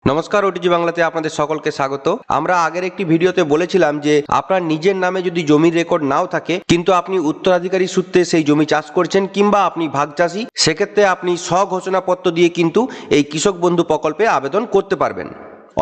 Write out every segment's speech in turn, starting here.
নমস্কার, ওটিজি বাংলাতে আপনাদের সকলকে স্বাগত। আমরা আগের একটি ভিডিওতে বলেছিলাম যে আপনার নিজের নামে যদি জমির রেকর্ড নাও থাকে কিন্তু আপনি উত্তরাধিকারী সূত্রে সেই জমি চাষ করছেন কিংবা আপনি ভাগ চাষী, সেক্ষেত্রে আপনি স্বঘোষণাপত্র দিয়ে কিন্তু এই কৃষক বন্ধু প্রকল্পে আবেদন করতে পারবেন।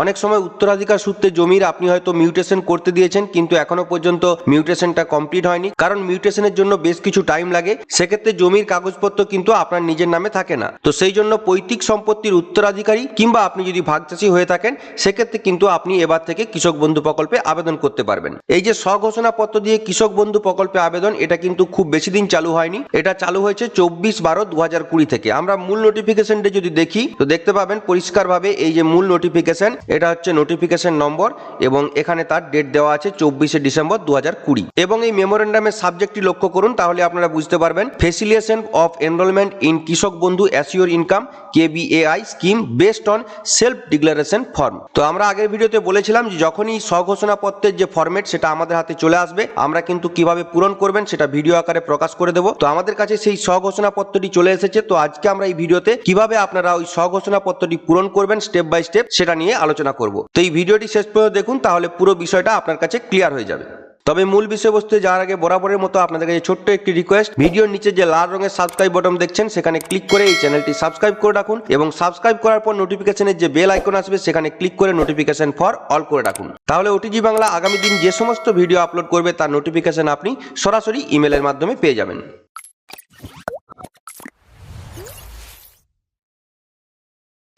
অনেক সময় উত্তরাধিকার সূত্রে জমির আপনি হয়তো মিউটেশন করতে দিয়েছেন কিন্তু এখনো পর্যন্ত মিউটেশনটা কমপ্লিট হয়নি, কারণ মিউটেশনের জন্য বেশ কিছু টাইম লাগে। সেক্ষেত্রে জমির কাগজপত্র কিন্তু আপনার নিজের নামে থাকে না। তো সেই জন্য পৈতৃক সম্পত্তির উত্তরাধিকারী কিংবা আপনি যদি ভাগচাষী হয়ে থাকেন সেক্ষেত্রে কিন্তু আপনি এবার থেকে কৃষক বন্ধু প্রকল্পে আবেদন করতে পারবেন। এই যে স্বঘোষণাপত্র দিয়ে কৃষক বন্ধু প্রকল্পে আবেদন, এটা কিন্তু খুব বেশি দিন চালু হয়নি। এটা চালু হয়েছে 24/12/2020 থেকে। আমরা মূল নোটিফিকেশনটা যদি দেখি তো দেখতে পাবেন পরিষ্কারভাবে এই যে মূল নোটিফিকেশন, এটা হচ্ছে নোটিফিকেশন নম্বর এবং এখানে তার ডেট দেওয়া আছে 24 ডিসেম্বর 2020। এবং এই মেমোরেন্ডামের সাবজেক্টটি লক্ষ্য করুন, তাহলে আপনারা বুঝতে পারবেন। ফেসিলিটেশন অফ এনরোলমেন্ট ইন কৃষক বন্ধু assure income KBAI scheme based on self declaration form. তো আমরা আগের ভিডিওতে বলেছিলাম যে যখনই স্বঘোষণাপত্রের যে ফরম্যাট সেটা আমাদের হাতে চলে আসবে, আমরা কিন্তু কিভাবে পূরণ করবেন সেটা ভিডিও আকারে প্রকাশ করে দেবো। তো আমাদের কাছে সেই স্বঘোষণাপত্রটি চলে এসেছে। তো আজকে আমরা এই ভিডিওতে কিভাবে আপনারা ওই স্বঘোষণাপত্রটি পূরণ করবেন স্টেপ বাই স্টেপ সেটা নিয়ে আলোচনা করব। তো এই ভিডিওটি শেষ পর্যন্ত দেখুন, তাহলে পুরো বিষয়টা আপনার কাছে ক্লিয়ার হয়ে যাবে। তবে মূল বিষয়বস্তু যাওয়ার আগে বরাবরের মতো আপনাদের কাছে ছোট্ট একটি রিকোয়েস্ট, ভিডিওর নিচে যে লাল রঙের সাবস্ক্রাইব বাটন দেখছেন সেখানে ক্লিক করে এই চ্যানেলটি সাবস্ক্রাইব করে রাখুন এবং সাবস্ক্রাইব করার পর নোটিফিকেশনের যে বেল আইকন আসবে সেখানে ক্লিক করে নোটিফিকেশন ফর অল করে রাখুন। তাহলে ওটিজি বাংলা আগামী দিন যে সমস্ত ভিডিও আপলোড করবে তার নোটিফিকেশন আপনি সরাসরি ইমেলের মাধ্যমে পেয়ে যাবেন।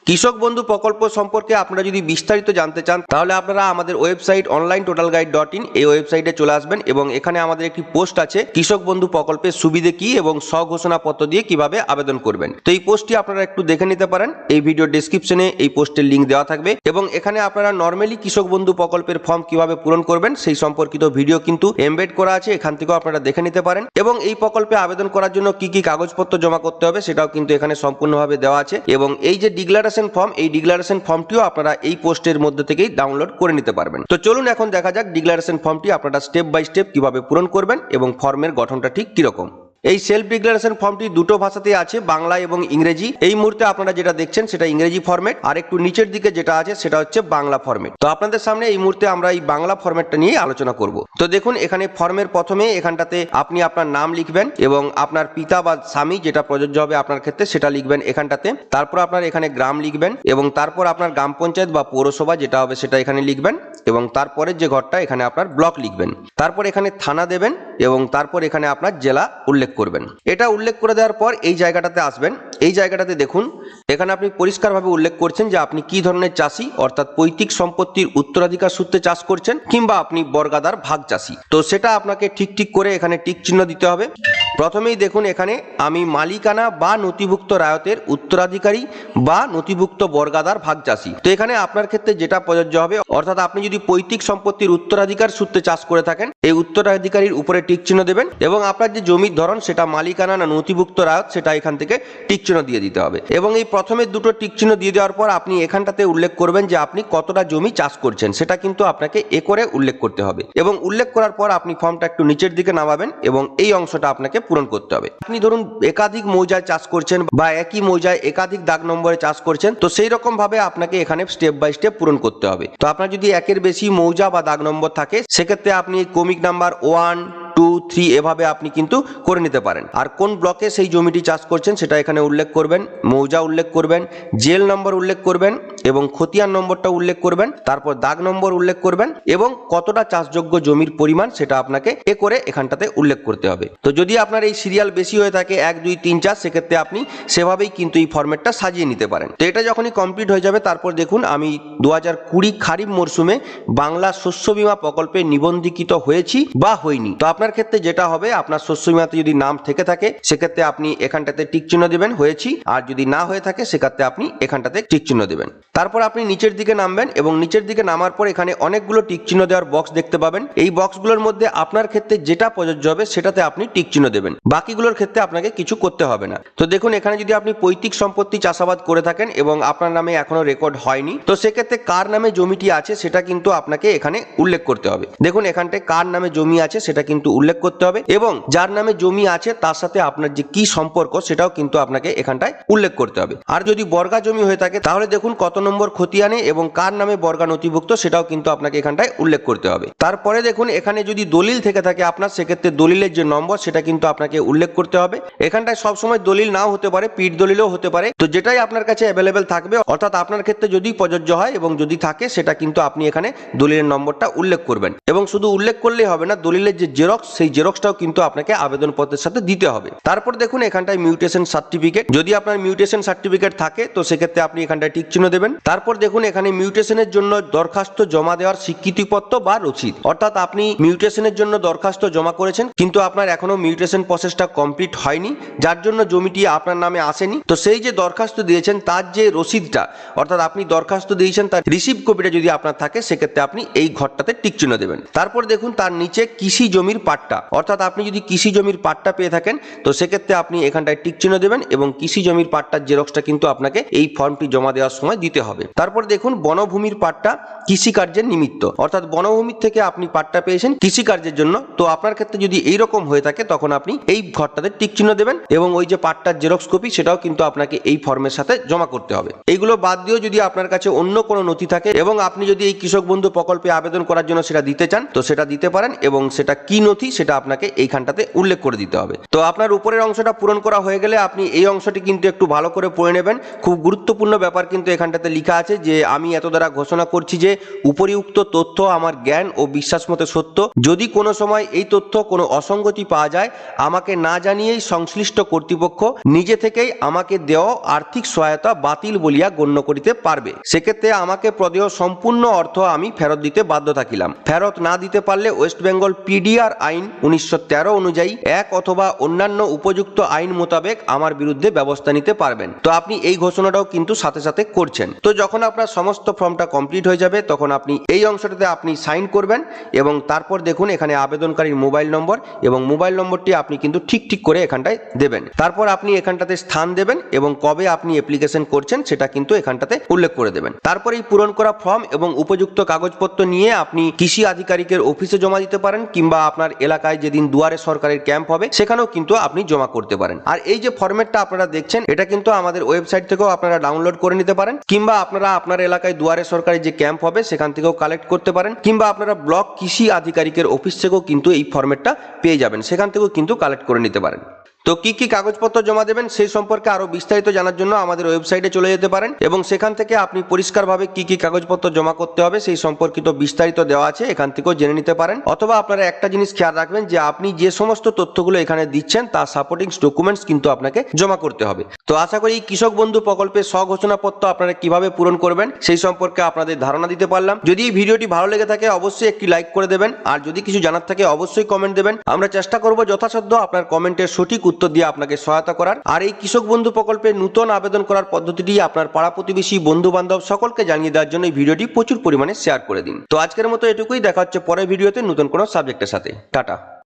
কৃষক বন্ধু প্রকল্প সম্পর্কে আপনারা যদি বিস্তারিত জানতে চান তাহলে আপনারা আমাদের ওয়েবসাইট onlinetotalguide.in এই ওয়েবসাইটে চলে আসবেন এবং এখানে আমাদের একটি পোস্ট আছে কৃষক বন্ধু প্রকল্পের সুবিধে কি এবং স্বঘোষণাপত্র দিয়ে কিভাবে আবেদন করবেন। তো এই পোস্টটি আপনারা একটু দেখে নিতে পারেন। এই ভিডিও ডেসক্রিপশনে এই পোস্টের লিঙ্ক দেওয়া থাকবে এবং এখানে আপনারা নর্মালি কৃষক বন্ধু প্রকল্পের ফর্ম কিভাবে পূরণ করবেন সেই সম্পর্কিত ভিডিও কিন্তু এমবেড করা আছে, এখান থেকেও আপনারা দেখে নিতে পারেন। এবং এই প্রকল্পে আবেদন করার জন্য কি কি কাগজপত্র জমা করতে হবে সেটাও কিন্তু এখানে সম্পূর্ণভাবে দেওয়া আছে। এবং এই যে ডিক্লারেশন ফর্ম, এই ডিক্লারেশন ফর্মটিও আপনারা এই পোস্টের মধ্যে থেকেই ডাউনলোড করে নিতে পারবেন। তো চলুন এখন দেখা যাক ডিক্লারেশন ফর্মটি আপনারা স্টেপ বাই স্টেপ কিভাবে পূরণ করবেন এবং ফর্মের গঠনটা ঠিক কিরকম। এই সেলফ ডিক্লারেশন ফর্মটি দুটো ভাষাতেই আছে, বাংলা এবং ইংরেজি। এই মুহূর্তে আপনারা যেটা দেখছেন সেটা ইংরেজি ফরম্যাট, আর একটু নিচের দিকে যেটা আছে সেটা হচ্ছে বাংলা ফরম্যাট। তো আপনাদের সামনে এই মুহূর্তে আমরা এই বাংলা ফরম্যাটটা নিয়ে আলোচনা করব। তো দেখুন এখানে ফর্মের প্রথমে এখানটাতে আপনি আপনার নাম লিখবেন এবং আপনার পিতা বা স্বামী যেটা প্রযোজ্য হবে আপনার ক্ষেত্রে সেটা লিখবেন এখানটাতে। তারপর আপনার এখানে গ্রাম লিখবেন এবং তারপর আপনার গ্রাম পঞ্চায়েত বা পৌরসভা যেটা হবে সেটা এখানে লিখবেন এবং তারপরের যে ঘরটা এখানে আপনার ব্লক লিখবেন। তারপর এখানে থানা দেবেন এবং তারপর এখানে আপনার জেলা উল্লেখ করবেন। এটা উল্লেখ করে দেওয়ার পর এই জায়গাটাতে আসবেন। এই জায়গাটাতে দেখুন এখানে আপনি পরিষ্কারভাবে উল্লেখ করছেন যে আপনি কি ধরনের চাষী, অর্থাৎ পৈতৃক সম্পত্তির উত্তরাধিকার সূত্রে চাষ করছেন কিংবা আপনি বর্গাদার ভাগ চাষী। তো সেটা আপনাকে ঠিক করে এখানে টিক চিহ্ন দিতে হবে। প্রথমেই দেখুন এখানে আমি মালিকানা বা নথিভুক্ত রায়তের উত্তরাধিকারী বা নথিভুক্ত বর্গাদার ভাগ চাষী। তো এখানে আপনার ক্ষেত্রে যেটা প্রযোজ্য হবে, অর্থাৎ আপনি যদি পৈতৃক সম্পত্তির উত্তরাধিকার সূত্রে চাষ করে থাকেন এই উত্তরাধিকারীর উপরে টিক চিহ্ন দেবেন এবং আপনার যে জমির ধরন সেটা মালিকানা না নথিভুক্ত রায়ত সেটা এখান থেকে টিক চিহ্ন দিয়ে দিতে হবে। এবং এই প্রথমে দুটো টিক চিহ্ন দিয়ে দেওয়ার পর আপনি এখানটাতে উল্লেখ করবেন যে আপনি কতটা জমি চাষ করছেন, সেটা কিন্তু আপনাকে করে উল্লেখ করতে হবে। এবং উল্লেখ করার পর আপনি ফর্মটা একটু নিচের দিকে নামাবেন এবং এই অংশটা আপনাকে পূরণ করতে হবে। আপনি ধরুন একাধিক মৌজায় চাষ করছেন বা একই মৌজায় একাধিক দাগ নম্বরে চাষ করছেন, তো সেই রকম ভাবে আপনাকে এখানে স্টেপ বাই স্টেপ পূরণ করতে হবে। তো আপনার যদি একের বেশি মৌজা বা দাগ নম্বর থাকে সেক্ষেত্রে আপনি ক্রমিক নাম্বার 1, 2, 3 এভাবে আপনি কিন্তু করে নিতে পারেন। আর কোন ব্লকে সেই জমিটি চাষ করছেন সেটা এখানে উল্লেখ করবেন, মৌজা উল্লেখ করবেন, জেল নম্বর উল্লেখ করবেন এবং খতিয়ান নম্বরটা উল্লেখ করবেন, তারপর দাগ নম্বর উল্লেখ করবেন এবং কতটা চাষযোগ্য জমির পরিমাণ সেটা আপনাকে করে এখানটাতে উল্লেখ করতে হবে। তো যদি আপনার এই সিরিয়াল বেশি হয়ে থাকে 1, 2, 3, 4 সেক্ষেত্রে আপনি সেভাবেই কিন্তু এই ফরম্যাটটা সাজিয়ে নিতে পারেন। তো এটা যখনই কমপ্লিট হয়ে যাবে তারপর দেখুন আমি 2020 খারিফ মরশুমে বাংলা শস্য বীমা প্রকল্পে নিবন্ধিত হয়েছি বা হইনি। তো আপনার ক্ষেত্রে যেটা হবে, আপনার শস্য বীমাতে যদি নাম থেকে থাকে সেক্ষেত্রে আপনি এখানটাতে টিক চিহ্ন দেবেন হয়েছি, আর যদি না হয়ে থাকে সেক্ষেত্রে আপনি এখানটাতে টিক চিহ্ন দেবেন। তারপর আপনি নিচের দিকে নামবেন এবং নিচের দিকে নামার পর এখানে অনেকগুলো টিক চিহ্ন দেওয়ার বক্স দেখতে পাবেন। এই বক্সগুলোর মধ্যে আপনার ক্ষেত্রে যেটা প্রযোজ্য হবে সেটাতে আপনি টিক চিহ্ন দেবেন, বাকিগুলোর ক্ষেত্রে আপনাকে কিছু করতে হবে না। তো দেখুন এখানে যদি আপনি পৈতৃক সম্পত্তি চাষাবাদ করে থাকেন এবং আপনার নামে এখনো রেকর্ড হয়নি, তো সেক্ষেত্রে কার নামে জমিটি আছে সেটা কিন্তু আপনাকে এখানে উল্লেখ করতে হবে। দেখুন এখানটায় কার নামে জমি আছে সেটা কিন্তু উল্লেখ করতে হবে এবং যার নামে জমি আছে তার সাথে আপনার যে কি সম্পর্ক সেটাও কিন্তু আপনাকে এখানটায় উল্লেখ করতে হবে। আর যদি বর্গা জমি হয়ে থাকে তাহলে দেখুন কত নম্বর খতিয়ানে এবং কার নামে বর্গা নথিভুক্ত সেটাও কিন্তু আপনাকে এখানটায় উল্লেখ করতে হবে। তারপরে দেখুন এখানে যদি দলিল থেকে থাকে আপনার, সেক্ষেত্রে দলিলের যে নম্বর সেটা কিন্তু আপনাকে উল্লেখ করতে হবে। এখানটায় সবসময় দলিল নাও হতে পারে, পিঠ দলিলও হতে পারে, তো যেটাই আপনার কাছে অ্যাভেলেবেল থাকবে, অর্থাৎ আপনার ক্ষেত্রে যদি প্রযোজ্য হয় এবং যদি থাকে সেটা কিন্তু আপনি এখানে দলিলের নম্বরটা উল্লেখ করবেন। এবং শুধু উল্লেখ করলেই হবে না, দলিলের যে জেরক্স সেই জেরক্সটাও কিন্তু আপনাকে আবেদনপত্রের সাথে দিতে হবে। তারপর দেখুন এখানটায় মিউটেশন সার্টিফিকেট, যদি আপনার মিউটেশন সার্টিফিকেট থাকে তো সেক্ষেত্রে আপনি এখানটায় টিক চিহ্ন দেবেন। তারপর দেখুন এখানে মিউটেশনের জন্য দরখাস্ত জমা দেওয়ার স্বীকৃতিপত্র বা রসিদ, অর্থাৎ আপনি মিউটেশনের জন্য দরখাস্ত জমা করেছেন কিন্তু আপনার এখনো মিউটেশন প্রসেসটা কমপ্লিট হয়নি, যার জন্য জমিটি আপনার নামে আসেনি, তো সেই যে দরখাস্ত দিয়েছেন তার যে রসিদটা, অর্থাৎ আপনি দরখাস্ত দিয়েছেন তার রিসিভ কপিটা যদি আপনার থাকে সেক্ষেত্রে আপনি এই ঘরটাতে টিক চিহ্ন দেবেন। তারপর দেখুন তার নিচে কৃষি জমির পাট্টা, অর্থাৎ আপনি যদি কৃষি জমির পাট্টা পেয়ে থাকেন তো সেক্ষেত্রে আপনি এখানটায় টিক চিহ্ন দেবেন এবং কৃষি জমির পাট্টার জেরক্সটা কিন্তু আপনাকে এই ফর্মটি জমা দেওয়ার সময় দিতে হবে। তারপর দেখুন বনভূমির পাট্টা কৃষিকার্যের নিমিত্ত, অর্থাৎ বনভূমির থেকে আপনি পাট্টা পেয়েছেন কৃষিকার্যের জন্য, তো আপনার ক্ষেত্রে যদি এইরকম হয়ে থাকে তখন আপনি এই ঘরটাতে টিক চিহ্ন দেবেন এবং ওই যে পাট্টার জেরক্স কপি সেটাও কিন্তু আপনাকে এই ফর্মের সাথে জমা করতে হবে। এইগুলো বাদ দিয়েও যদি আপনার কাছে অন্য কোনো নথি থাকে এবং আপনি যদি এই কৃষক বন্ধু প্রকল্পে আবেদন করার জন্য সেটা দিতে চান তো সেটা দিতে পারেন এবং সেটা কি নথি সেটা আপনাকে এইখানটাতে উল্লেখ করে দিতে হবে। তো আপনার উপরের অংশটা পূরণ করা হয়ে গেলে আপনি এই অংশটি কিন্তু একটু ভালো করে পড়ে নেবেন। খুব গুরুত্বপূর্ণ ব্যাপার কিন্তু এখানটাতে লেখা আছে যে আমি এত দ্বারা ঘোষণা করছি যে উপরিউক্ত তথ্য আমার জ্ঞান ও বিশ্বাস মতে সত্য। যদি কোনো সময় এই তথ্য কোনো অসঙ্গতি পাওয়া যায় আমাকে না জানিয়েই সংশ্লিষ্ট কর্তৃপক্ষ নিজে থেকেই আমাকে দেওয়া আর্থিক সহায়তা বাতিল বলিয়া গণ্য করিতে পারবে। সেক্ষেত্রে আমাকে প্রদেয় সম্পূর্ণ অর্থ আমি ফেরত দিতে বাধ্য থাকিলাম। ফেরত না দিতে পারলে ওয়েস্ট বেঙ্গল পিডিআর আইন 1913 অনুযায়ী এক অথবা অন্যান্য উপযুক্ত আইন মোতাবেক আমার বিরুদ্ধে ব্যবস্থা নিতে পারবেন। তো আপনি এই ঘোষণাটাও কিন্তু সাথে সাথে করছেন। তো যখন আপনার সমস্ত ফর্মটা কমপ্লিট হয়ে যাবে তখন আপনি এই অংশটাতে আপনি সাইন করবেন এবং তারপর দেখুন এখানে আবেদনকারীর মোবাইল নম্বর এবং মোবাইল নম্বরটি আপনি কিন্তু ঠিক করে এখানটায় দেবেন। তারপর আপনি এখানটাতে স্থান দেবেন এবং কবে আপনি অ্যাপ্লিকেশন করছেন সেটা কিন্তু এখানটাতে উল্লেখ করে দেবেন। তারপর এই পূরণ করা ফর্ম এবং উপযুক্ত কাগজপত্র নিয়ে আপনি কৃষি আধিকারিকের অফিসে জমা দিতে পারেন কিংবা আপনার এলাকায় যেদিন দুয়ারে সরকারের ক্যাম্প হবে সেখানেও কিন্তু আপনি জমা করতে পারেন। আর এই যে ফরম্যাটটা আপনারা দেখছেন এটা কিন্তু আমাদের ওয়েবসাইট থেকেও আপনারা ডাউনলোড করে নিতে পারেন কিংবা আপনারা আপনার এলাকায় দুয়ারে সরকারের যে ক্যাম্প হবে সেখান থেকেও কালেক্ট করতে পারেন কিংবা আপনারা ব্লক কৃষি আধিকারিকের অফিস থেকেও কিন্তু এই ফরম্যাটটা পেয়ে যাবেন, সেখান থেকেও কিন্তু কালেক্ট করে নিতে পারেন। তো কি কি কাগজপত্র জমা দেবেন সেই সম্পর্কে আরো বিস্তারিত জানার জন্য আমাদের ওয়েবসাইটে চলে যেতে পারেন এবং সেখান থেকে আপনি পরিষ্কারভাবে কি কি কাগজপত্র জমা করতে হবে সেই সম্পর্কিত বিস্তারিত দেওয়া আছে, এখান থেকেও জেনে নিতে পারেন। অথবা আপনারা একটা জিনিস খেয়াল রাখবেন যে আপনি যে সমস্ত তথ্যগুলো এখানে দিচ্ছেন তার সাপোর্টিং ডকুমেন্টস কিন্তু আপনাকে জমা করতে হবে। তো আশা করি কৃষক বন্ধু প্রকল্পের স্বঘোষণাপত্র আপনারা কিভাবে পূরণ করবেন সেই সম্পর্কে আপনাদের ধারণা দিতে পারলাম। যদি এই ভিডিওটি ভালো লেগে থাকে অবশ্যই একটি লাইক করে দেবেন আর যদি কিছু জানার থাকে অবশ্যই কমেন্ট দেবেন। আমরা চেষ্টা করব যথাসাধ্য আপনার কমেন্টের সঠিক উত্তর দিয়ে আপনাকে সহায়তা করার। আর এই কৃষক বন্ধু প্রকল্পে নতুন আবেদন করার পদ্ধতিটি আপনার পাড়া প্রতিবেশী বন্ধু বান্ধব সকলকে জানিয়ে দেওয়ার জন্য এই ভিডিওটি প্রচুর পরিমাণে শেয়ার করে দিন। তো আজকের মতো এটুকুই, দেখা হচ্ছে পরের ভিডিওতে নতুন কোনো সাবজেক্টের সাথে। টাটা।